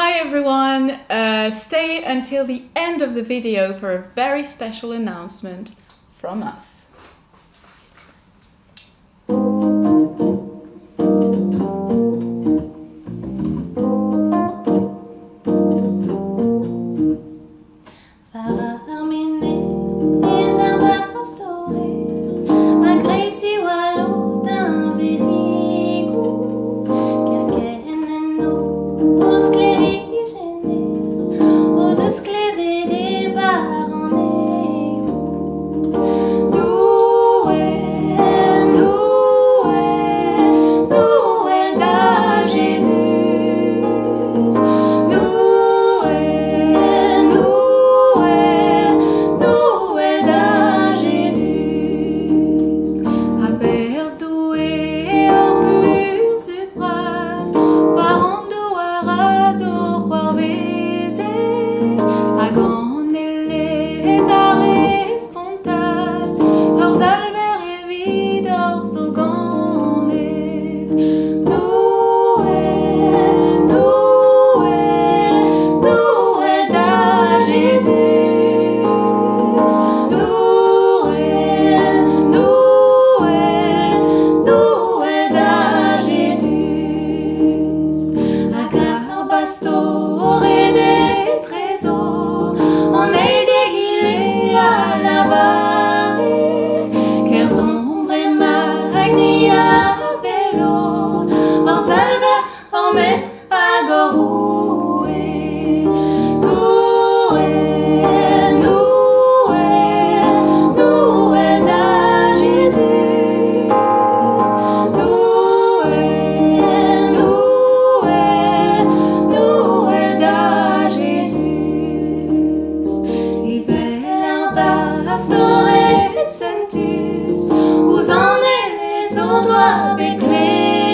Hi everyone! Stay until the end of the video for a very special announcement from us. A-greiz diwall o denvedigou, Kerkent sklerijennet, o-deus klevet barr Nouel, Nouel, Nouel d'A-Jezuz. Nouel, Nouel, Nouel d'A-Jezuz. A-berzh Doue, A-berzh Doue, vezañ, A-greiz, hoc'h evidoc'h Nouel, Nouel, Nouel d'A-Jezuz. Nouel, Nouel, Nouel d'A-Jezuz. A-greiz bastored des trésors, en el à la menez, aotrou. Nouel, Nouel, Nouel d'A-Jezuz. Nouel, Nouel, Nouel d'A-Jezuz. Nouel bastored sentus, ouzh en o-doa klevet,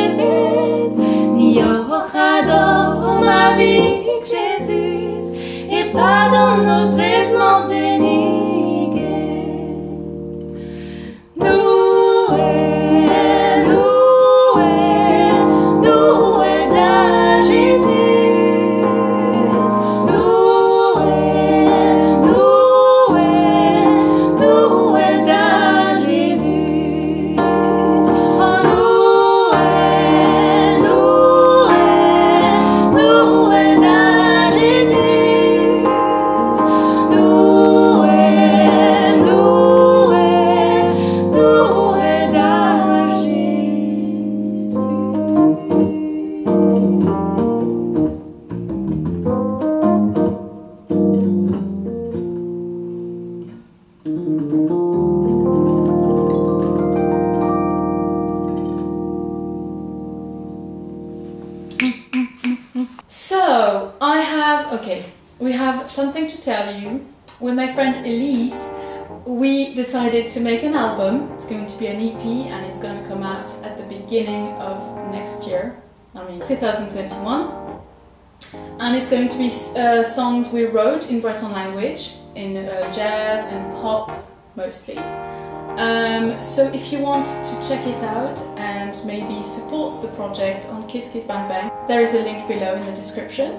Mabig Jezuz, et pas dans nozvezh-man béniguet. Nouel, Nouel, Nouel d'A-Jezuz. Nouel, Nouel, Nouel d'A-Jezuz. Oh Nouel, Nouel, Nouel d'A-Jezuz. Nouel, Nouel, Nouel d'A-Jezuz. So, we have something to tell you. With my friend Elise, we decided to make an album. It's going to be an EP and it's going to come out at the beginning of next year, 2021. And it's going to be songs we wrote in Breton language, in jazz and pop mostly. So if you want to check it out and maybe support the project on Kiss Kiss Bang Bang, there is a link below in the description.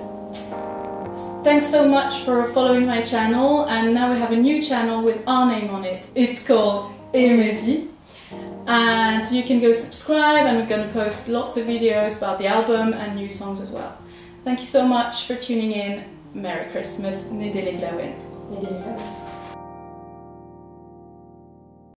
Thanks so much for following my channel, and now we have a new channel with our name on it. It's called EMEZI, and so you can go subscribe, and we're going to post lots of videos about the album and new songs as well. Thank you so much for tuning in. Merry Christmas. Nouvel.